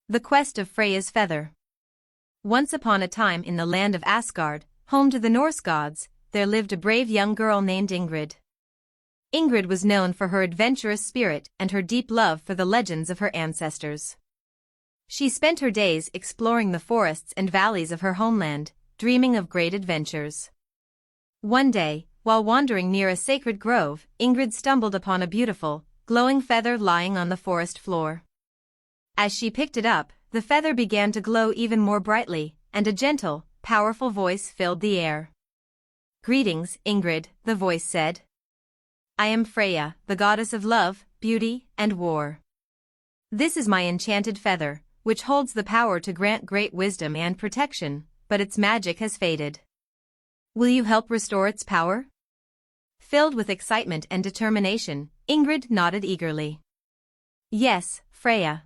The Quest of Freya's Feather. Once upon a time in the land of Asgard, home to the Norse gods, there lived a brave young girl named Ingrid. Ingrid was known for her adventurous spirit and her deep love for the legends of her ancestors. She spent her days exploring the forests and valleys of her homeland, dreaming of great adventures. One day, while wandering near a sacred grove, Ingrid stumbled upon a beautiful, glowing feather lying on the forest floor. As she picked it up, the feather began to glow even more brightly, and a gentle, powerful voice filled the air. "Greetings, Ingrid," the voice said. "I am Freya, the goddess of love, beauty, and war. This is my enchanted feather, which holds the power to grant great wisdom and protection, but its magic has faded. Will you help restore its power?" Filled with excitement and determination, Ingrid nodded eagerly. "Yes, Freya.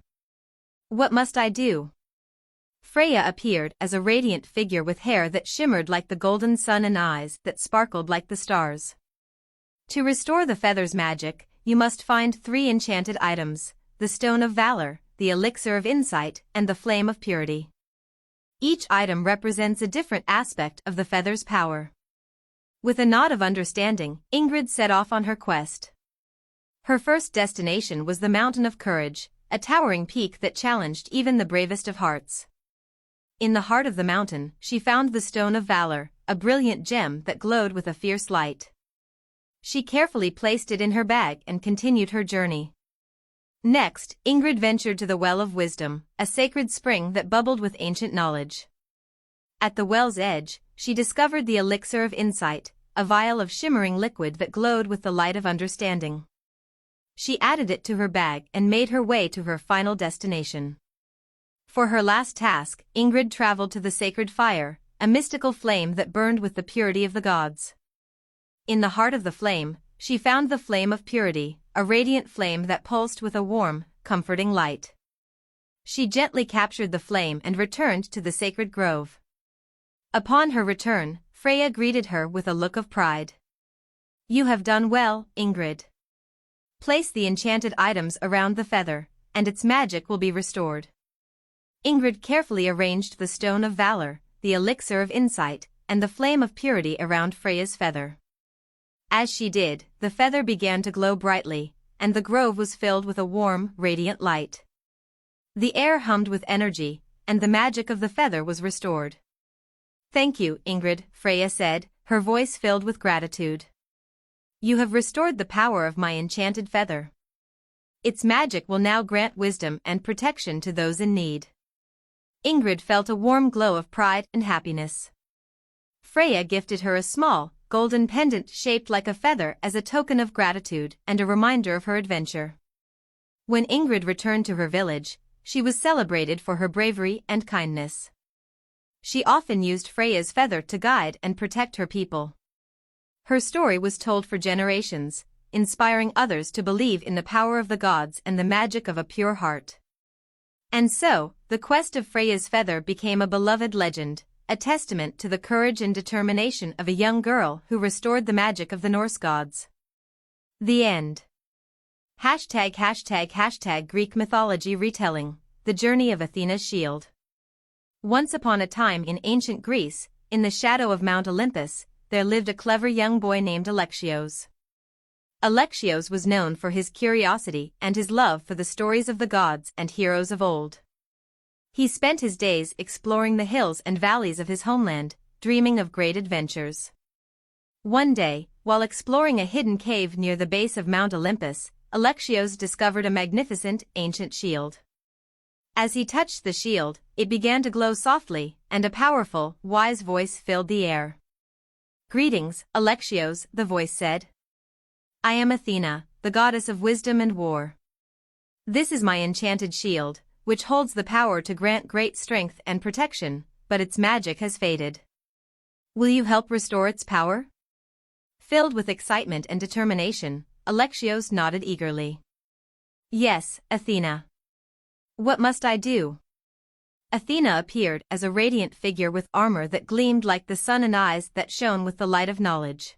What must I do?" Freya appeared as a radiant figure with hair that shimmered like the golden sun and eyes that sparkled like the stars. To restore the feather's magic, you must find 3 enchanted items: the Stone of Valor, the Elixir of Insight, and the Flame of Purity. Each item represents a different aspect of the feather's power. With a nod of understanding, Ingrid set off on her quest. Her first destination was the Mountain of Courage, a towering peak that challenged even the bravest of hearts. In the heart of the mountain, she found the Stone of Valor, a brilliant gem that glowed with a fierce light. She carefully placed it in her bag and continued her journey. Next, Ingrid ventured to the Well of Wisdom, a sacred spring that bubbled with ancient knowledge. At the well's edge, she discovered the Elixir of Insight, a vial of shimmering liquid that glowed with the light of understanding. She added it to her bag and made her way to her final destination. For her last task, Ingrid traveled to the sacred fire, a mystical flame that burned with the purity of the gods. In the heart of the flame, she found the Flame of Purity, a radiant flame that pulsed with a warm, comforting light. She gently captured the flame and returned to the sacred grove. Upon her return, Freya greeted her with a look of pride. "You have done well, Ingrid. Place the enchanted items around the feather, and its magic will be restored." Ingrid carefully arranged the Stone of Valor, the Elixir of Insight, and the Flame of Purity around Freya's feather. As she did, the feather began to glow brightly, and the grove was filled with a warm, radiant light. The air hummed with energy, and the magic of the feather was restored. "Thank you, Ingrid," Freya said, her voice filled with gratitude. "You have restored the power of my enchanted feather. Its magic will now grant wisdom and protection to those in need." Ingrid felt a warm glow of pride and happiness. Freya gifted her a small, golden pendant shaped like a feather as a token of gratitude and a reminder of her adventure. When Ingrid returned to her village, she was celebrated for her bravery and kindness. She often used Freya's feather to guide and protect her people. Her story was told for generations, inspiring others to believe in the power of the gods and the magic of a pure heart. And so, the quest of Freya's feather became a beloved legend, a testament to the courage and determination of a young girl who restored the magic of the Norse gods. The end. ### Greek mythology retelling, the journey of Athena's shield. Once upon a time in ancient Greece, in the shadow of Mount Olympus, there lived a clever young boy named Alexios. Alexios was known for his curiosity and his love for the stories of the gods and heroes of old. He spent his days exploring the hills and valleys of his homeland, dreaming of great adventures. One day, while exploring a hidden cave near the base of Mount Olympus, Alexios discovered a magnificent, ancient shield. As he touched the shield, it began to glow softly, and a powerful, wise voice filled the air. "Greetings, Alexios," the voice said. "I am Athena, the goddess of wisdom and war. This is my enchanted shield, which holds the power to grant great strength and protection, but its magic has faded. Will you help restore its power?" Filled with excitement and determination, Alexios nodded eagerly. "Yes, Athena. What must I do?" Athena appeared as a radiant figure with armor that gleamed like the sun and eyes that shone with the light of knowledge.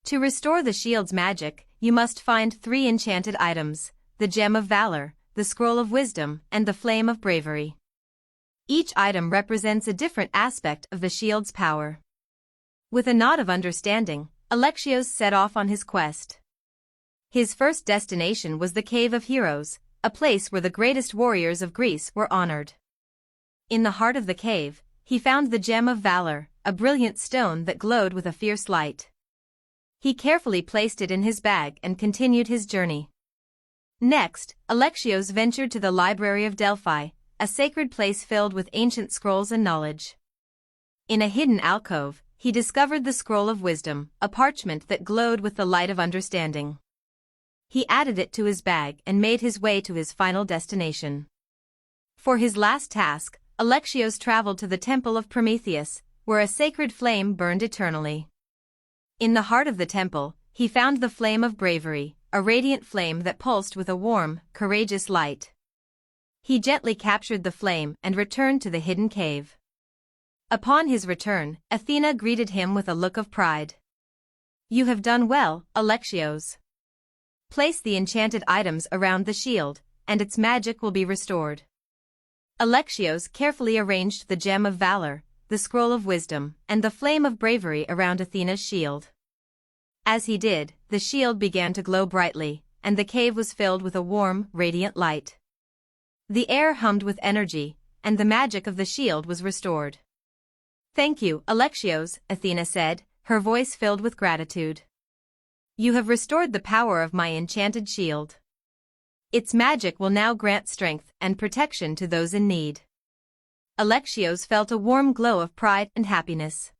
To restore the shield's magic, you must find 3 enchanted items: the Gem of Valor, the scroll of wisdom, and the flame of bravery. Each item represents a different aspect of the shield's power. With a nod of understanding, Alexios set off on his quest. His first destination was the Cave of Heroes, a place where the greatest warriors of Greece were honored. In the heart of the cave, he found the Gem of Valor, a brilliant stone that glowed with a fierce light. He carefully placed it in his bag and continued his journey. Next, Alexios ventured to the Library of Delphi, a sacred place filled with ancient scrolls and knowledge. In a hidden alcove, he discovered the Scroll of Wisdom, a parchment that glowed with the light of understanding. He added it to his bag and made his way to his final destination. For his last task, Alexios traveled to the Temple of Prometheus, where a sacred flame burned eternally. In the heart of the temple, he found the Flame of Bravery, a radiant flame that pulsed with a warm, courageous light. He gently captured the flame and returned to the hidden cave. Upon his return, Athena greeted him with a look of pride. "You have done well, Alexios. Place the enchanted items around the shield, and its magic will be restored." Alexios carefully arranged the Gem of Valor, the Scroll of Wisdom, and the Flame of Bravery around Athena's shield. As he did, the shield began to glow brightly, and the cave was filled with a warm, radiant light. The air hummed with energy, and the magic of the shield was restored. "Thank you, Alexios," Athena said, her voice filled with gratitude. "You have restored the power of my enchanted shield. Its magic will now grant strength and protection to those in need." Alexios felt a warm glow of pride and happiness.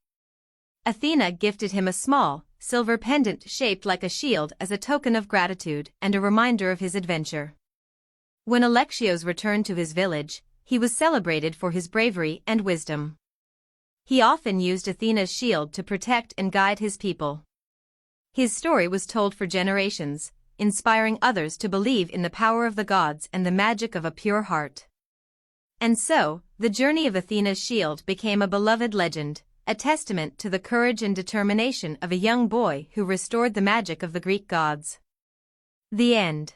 Athena gifted him a small, silver pendant shaped like a shield as a token of gratitude and a reminder of his adventure. When Alexios returned to his village, he was celebrated for his bravery and wisdom. He often used Athena's shield to protect and guide his people. His story was told for generations, inspiring others to believe in the power of the gods and the magic of a pure heart. And so, the journey of Athena's shield became a beloved legend, a testament to the courage and determination of a young boy who restored the magic of the Greek gods. The end.